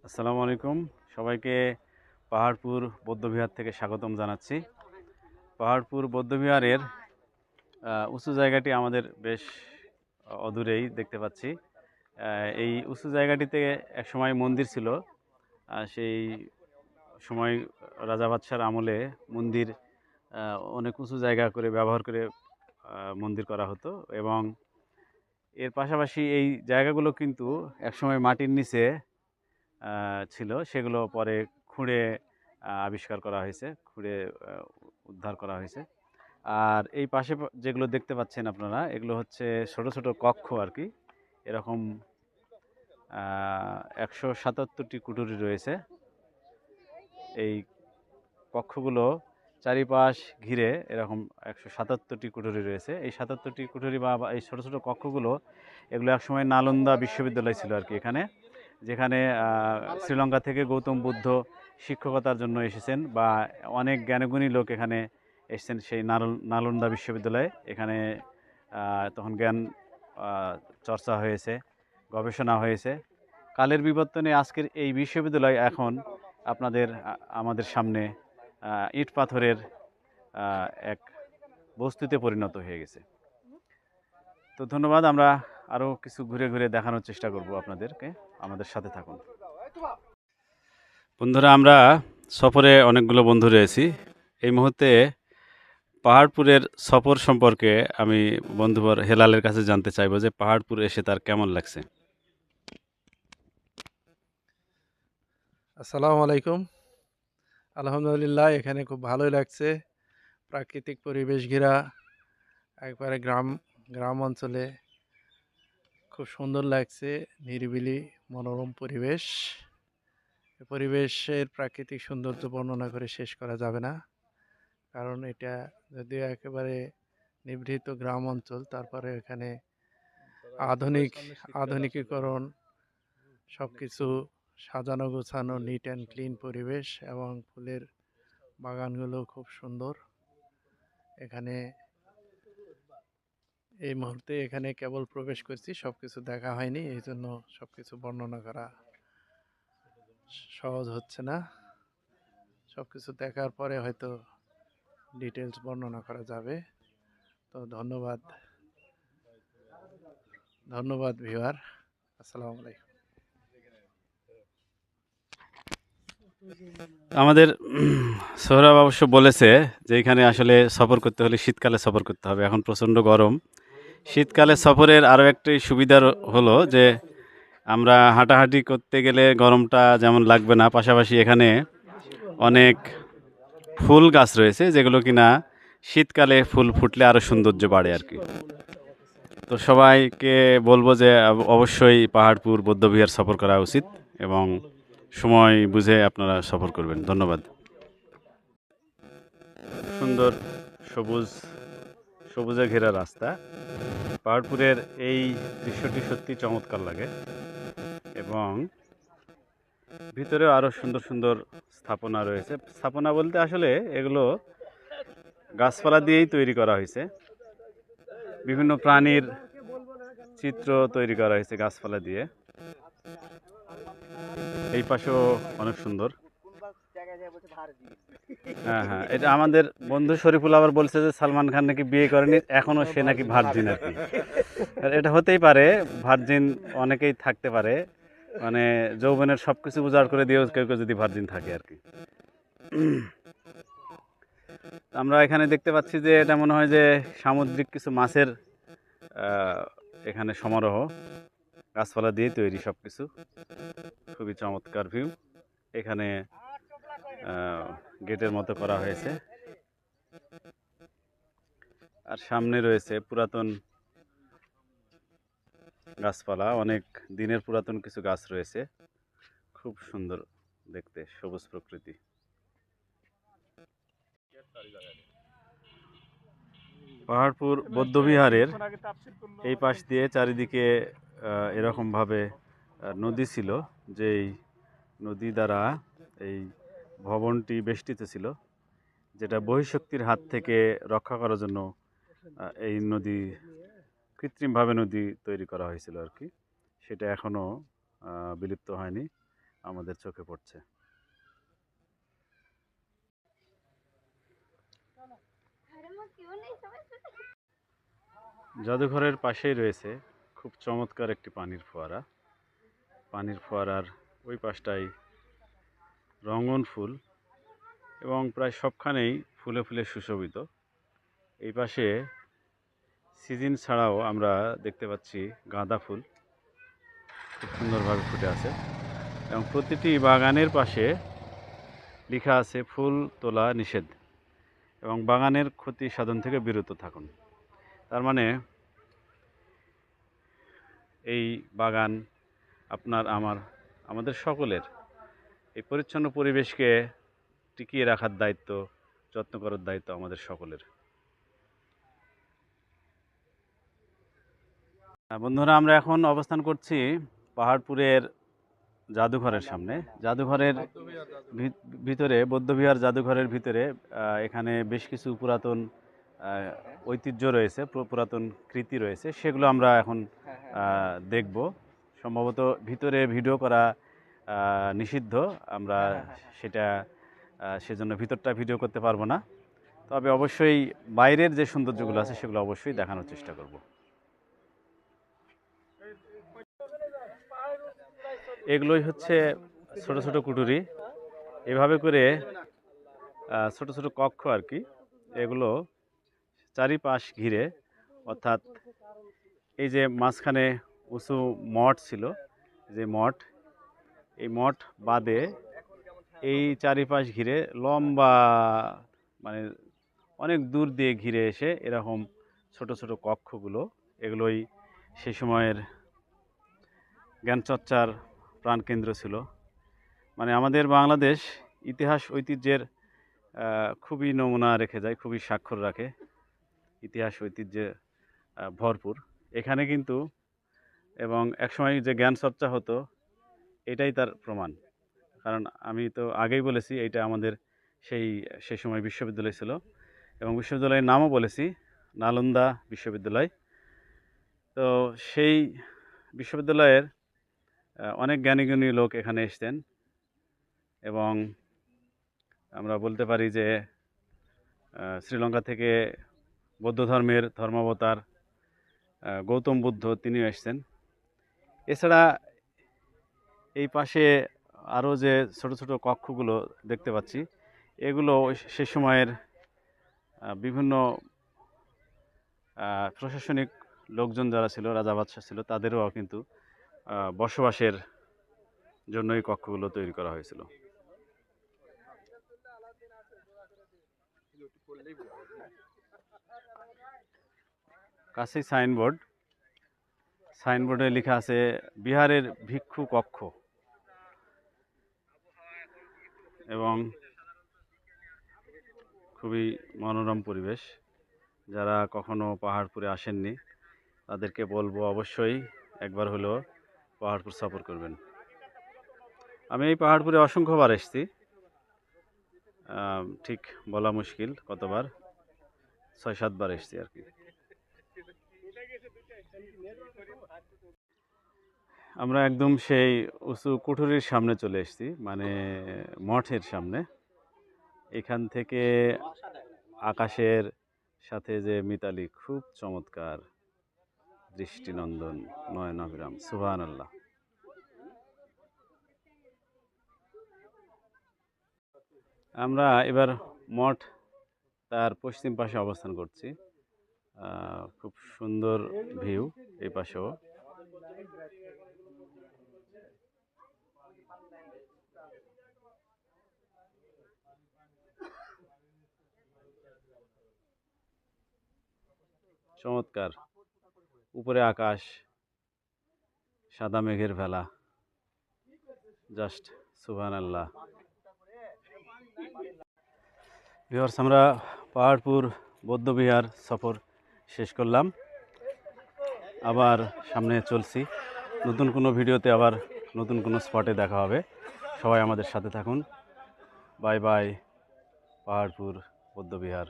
আসসালামু আলাইকুম সবাইকে পাহাড়পুর বৌদ্ধবিহার থেকে স্বাগতম জানাচ্ছি। পাহাড়পুর বৌদ্ধবিহারের উঁচু জায়গাটি আমাদের বেশ অদূরেই দেখতে পাচ্ছি। এই উঁচু জায়গাটিতে একসময় মন্দির ছিল। সেই সময় রাজা বাদশার আমলে মন্দির অনেক উঁচু জায়গা করে ব্যবহার করে মন্দির করা হতো এবং এর পাশাপাশি এই জায়গাগুলো কিন্তু একসময় মাটির নিচে ছিল, সেগুলো পরে খুঁড়ে আবিষ্কার করা হয়েছে, খুঁড়ে উদ্ধার করা হয়েছে। আর এই পাশে যেগুলো দেখতে পাচ্ছেন আপনারা, এগুলো হচ্ছে ছোট ছোট কক্ষ আর কি। এরকম 177টি কুঠুরি রয়েছে। এই কক্ষগুলো চারিপাশ ঘিরে এরকম 177টি কুঠুরি রয়েছে। এই 77টি কুঠুরি বা এই ছোট ছোট কক্ষগুলো, এগুলো একসময় নালন্দা বিশ্ববিদ্যালয় ছিল আর কি এখানে, যেখানে শ্রীলঙ্কা থেকে গৌতম বুদ্ধ শিক্ষকতার জন্য এসেছেন বা অনেক জ্ঞানীগুণী লোক এখানে এসেছেন সেই নালন্দা বিশ্ববিদ্যালয়ে। এখানে তখন জ্ঞান চর্চা হয়েছে, গবেষণা হয়েছে। কালের বিবর্তনে আজকের এই বিশ্ববিদ্যালয় এখন আমাদের সামনে ইট পাথরের এক বস্তুতে পরিণত হয়ে গেছে। তো ধন্যবাদ। আমরা আরও কিছু ঘুরে ঘুরে দেখানোর চেষ্টা করব আপনাদেরকে। আমাদের সাথে থাকুন বন্ধুরা। আমরা সফরে অনেকগুলো বন্ধু রয়েছি। এই মুহূর্তে পাহাড়পুরের সফর সম্পর্কে আমি বন্ধুবর হেলালের কাছে জানতে চাইবো যে পাহাড়পুর এসে তার কেমন লাগছে। আসসালামু আলাইকুম। আলহামদুলিল্লাহ, এখানে খুব ভালোই লাগছে। প্রাকৃতিক পরিবেশ ঘেরা একবারে গ্রাম অঞ্চলে খুব সুন্দর লাগছে। নিরিবিলি মনোরম পরিবেশ। পরিবেশের প্রাকৃতিক সৌন্দর্য বর্ণনা করে শেষ করা যাবে না, কারণ এটা যদিও একেবারে নিভৃত গ্রাম অঞ্চল, তারপরে এখানে আধুনিকীকরণ, সব কিছু সাজানো গোছানো, নিট অ্যান্ড ক্লিন পরিবেশ এবং ফুলের বাগানগুলো খুব সুন্দর। এখানে এই মুহূর্তে এখানে কেবল প্রবেশ করছি, সবকিছু দেখা হয়নি, এই জন্য সবকিছু বর্ণনা করা সহজ হচ্ছে না। সবকিছু দেখার পরে হয়তো ডিটেলস বর্ণনা করা যাবে। তো ধন্যবাদ ভিউয়ার। আসসালামু আলাইকুম। আমাদের সোহরাব অবশ্য বলেছে যে এখানে আসলে সফর করতে হলে শীতকালে সফর করতে হবে। এখন প্রচণ্ড গরম। শীতকালে সফরের আরও একটি সুবিধা হলো যে আমরা হাঁটাহাঁটি করতে গেলে গরমটা যেমন লাগবে না, পাশাপাশি এখানে অনেক ফুল গাছ রয়েছে যেগুলো কিনা শীতকালে ফুল ফুটলে আরও সৌন্দর্য বাড়ে আর কি। তো সবাইকে বলবো যে অবশ্যই পাহাড়পুর বৌদ্ধবিহার সফর করা উচিত এবং সময় বুঝে আপনারা সফর করবেন। ধন্যবাদ। সুন্দর সবুজ সবুজে ঘেরা রাস্তা। পাহাড়পুরের এই দৃশ্যটি সত্যি চমৎকার লাগে এবং ভিতরেও আরও সুন্দর সুন্দর স্থাপনা রয়েছে। স্থাপনা বলতে আসলে এগুলো গাছপালা দিয়েই তৈরি করা হয়েছে। বিভিন্ন প্রাণীর চিত্র তৈরি করা হয়েছে গাছপালা দিয়ে। এই পাশেও অনেক সুন্দর। হ্যাঁ হ্যাঁ, এটা আমাদের বন্ধু শরীফুল আবার বলছে যে সালমান খান নাকি বিয়ে করেনি, এখনো সে নাকি ভার্জিন আর কি। আর এটা হতেই পারে, ভার্জিন অনেকেই থাকতে পারে, মানে যৌবনের সবকিছু উজাড় করে দিয়েও কেউ কেউ যদি ভার্জিন থাকে আর কি। আমরা এখানে দেখতে পাচ্ছি যে এটা মনে হয় যে সামুদ্রিক কিছু মাছের এখানে সমারোহ। গাছপালা দিয়ে তৈরি সব কিছু, খুবই চমৎকার ভিউ। এখানে গেটের মতো করা হয়েছে আর সামনে রয়েছে পুরাতন গাছপালা, অনেক দিনের পুরাতন কিছু গাছ রয়েছে। খুব সুন্দর দেখতে, সবুজ প্রকৃতি। পাহাড়পুর বৌদ্ধবিহারের এই পাশ দিয়ে চারিদিকে এরকমভাবে নদী ছিল, যেই নদী দ্বারা এই ভবনটি বেষ্টিত ছিল, যেটা বহিঃশক্তির হাত থেকে রক্ষা করার জন্য এই নদী, কৃত্রিমভাবে নদী তৈরি করা হয়েছিল আর কি। সেটা এখনও বিলুপ্ত হয়নি। আমাদের চোখে পড়ছে। জাদুঘরের পাশেই রয়েছে খুব চমৎকার একটি পানির ফোয়ারা। পানির ফোয়ারার ওই পাশটাই রঙন ফুল এবং প্রায় সবখানেই ফুলে ফুলে সুশোভিত। এই পাশে সিজন ছাড়াও আমরা দেখতে পাচ্ছি গাঁদা ফুল খুব সুন্দরভাবে ফুটে আছে এবং প্রতিটি বাগানের পাশে লেখা আছে ফুল তোলা নিষেধ এবং বাগানের ক্ষতি সাধন থেকে বিরত থাকুন। তার মানে এই বাগান আপনার আমাদের সকলের এই পরিচ্ছন্ন পরিবেশকে টিকিয়ে রাখার দায়িত্ব, যত্ন করার দায়িত্ব আমাদের সকলের। বন্ধুরা, আমরা এখন অবস্থান করছি পাহাড়পুরের জাদুঘরের সামনে। জাদুঘরের ভিতরে, বৌদ্ধবিহার জাদুঘরের ভিতরে এখানে বেশ কিছু পুরাতন ঐতিহ্য রয়েছে, পুরাতন কৃতি রয়েছে, সেগুলো আমরা এখন দেখব। সম্ভবত ভিতরে ভিডিও করা নিষিদ্ধ, আমরা সেজন্য ভিতরটা ভিডিও করতে পারবো না। তবে অবশ্যই বাইরের যে সৌন্দর্যগুলো আছে সেগুলো অবশ্যই দেখানোর চেষ্টা করব। এগুলোই হচ্ছে ছোট ছোট কুটুরি, এভাবে করে ছোট ছোট কক্ষ আর কি। এগুলো চারিপাশ ঘিরে, অর্থাৎ এই যে মাঝখানে উঁচু মঠ ছিল, যে মঠ, এই মঠ বাদে এই চারিপাশ ঘিরে লম্বা, মানে অনেক দূর দিয়ে ঘিরে এসে এরকম ছোট ছোট কক্ষগুলো, এগুলোই সেই সময়ের জ্ঞানচর্চার প্রাণকেন্দ্র ছিল। মানে আমাদের বাংলাদেশ ইতিহাস ঐতিহ্যের খুবই নমুনা রেখে যায়, খুবই স্বাক্ষর রাখে, ইতিহাস ঐতিহ্যে ভরপুর এখানে কিন্তু। এবং একসময় যে জ্ঞান চর্চা হতো এটাই তার প্রমাণ। কারণ আমি তো আগেই বলেছি এইটা আমাদের সেই সময় বিশ্ববিদ্যালয় ছিল এবং বিশ্ববিদ্যালয়ের নামও বলেছি, নালন্দা বিশ্ববিদ্যালয়। তো সেই বিশ্ববিদ্যালয়ের অনেক জ্ঞানীগুণী লোক এখানে এসতেন এবং আমরা বলতে পারি যে শ্রীলঙ্কা থেকে বৌদ্ধ ধর্মের ধর্মাবতার গৌতম বুদ্ধ তিনিও এসেছেন। এছাড়া এই পাশে আরও যে ছোট ছোট কক্ষগুলো দেখতে পাচ্ছি, এগুলো সে সময়ের বিভিন্ন প্রশাসনিক লোকজন যারা ছিল, রাজা বাদশাহ ছিল, তাদেরও কিন্তু বসবাসের জন্য এই কক্ষগুলো তৈরি করা হয়েছিল। কাছেই সাইনবোর্ডে লেখা আছে বিহারের ভিক্ষু কক্ষ এবং খুবই মনোরম পরিবেশ। যারা কখনো পাহাড়পুরে আসেননি তাদেরকে বলবো অবশ্যই একবার হলেও পাহাড়পুর সফর করবেন। আমি এই পাহাড়পুরে অসংখ্যবার এসেছি, ঠিক বলা মুশকিল কতবার, 6-7 বার এসেছি আর কি। আমরা একদম সেই উঁচু কুঠুরির সামনে চলে এসেছি, মানে মঠের সামনে। এখান থেকে আকাশের সাথে যে মিতালি, খুব চমৎকার, দৃষ্টিনন্দন, নয়নাভিরাম, সুবহানাল্লাহ। আমরা এবার মঠ তার পশ্চিম পাশে অবস্থান করছি। খুব সুন্দর ভিউ এই পাশেও। চমৎকার, উপরে আকাশ, সাদা মেঘের ভেলা, জাস্ট সুবহানাল্লাহ। ভিউয়ার্স, আমরা পাহাড়পুর বৌদ্ধবিহার সফর শেষ করলাম, আবার সামনে চলছি। নতুন কোনো ভিডিওতে আবার নতুন কোনো স্পটে দেখা হবে। সবাই আমাদের সাথে থাকুন। বাই বাই, পাহাড়পুর বৌদ্ধবিহার।